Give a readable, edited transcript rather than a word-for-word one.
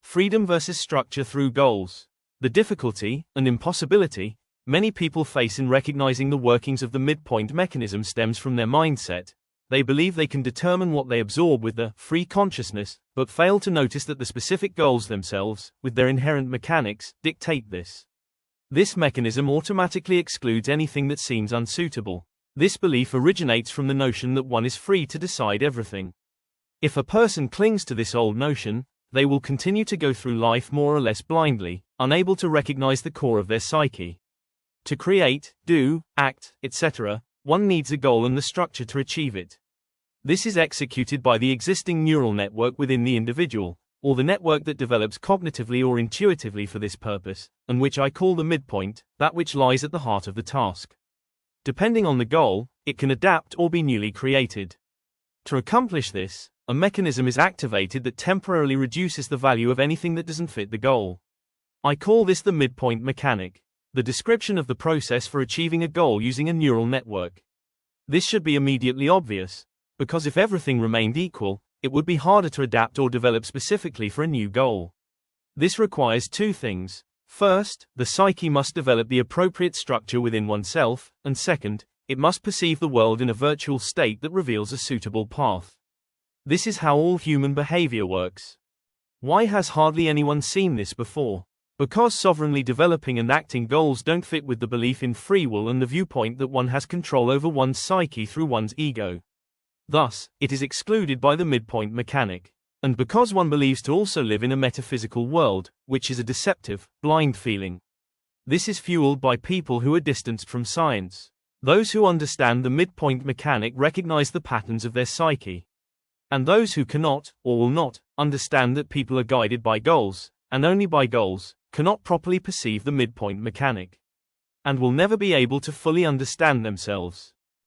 Freedom versus structure through goals. The difficulty, and impossibility, many people face in recognizing the workings of the midpoint mechanism stems from their mindset. They believe they can determine what they absorb with the free consciousness, but fail to notice that the specific goals themselves, with their inherent mechanics, dictate this. This mechanism automatically excludes anything that seems unsuitable. This belief originates from the notion that one is free to decide everything. If a person clings to this old notion, they will continue to go through life more or less blindly, unable to recognize the core of their psyche. To create, do, act, etc., one needs a goal and the structure to achieve it. This is executed by the existing neural network within the individual, or the network that develops cognitively or intuitively for this purpose, and which I call the midpoint, that which lies at the heart of the task. Depending on the goal, it can adapt or be newly created. To accomplish this, a mechanism is activated that temporarily reduces the value of anything that doesn't fit the goal. I call this the midpoint mechanic, the description of the process for achieving a goal using a neural network. This should be immediately obvious, because if everything remained equal, it would be harder to adapt or develop specifically for a new goal. This requires two things. First, the psyche must develop the appropriate structure within oneself, and second, it must perceive the world in a virtual state that reveals a suitable path. This is how all human behavior works. Why has hardly anyone seen this before? Because sovereignly developing and acting goals don't fit with the belief in free will and the viewpoint that one has control over one's psyche through one's ego. Thus, it is excluded by the midpoint mechanic. And because one believes to also live in a metaphysical world, which is a deceptive, blind feeling. This is fueled by people who are distanced from science. Those who understand the midpoint mechanic recognize the patterns of their psyche. And those who cannot, or will not, understand that people are guided by goals, and only by goals, cannot properly perceive the midpoint mechanic. And will never be able to fully understand themselves.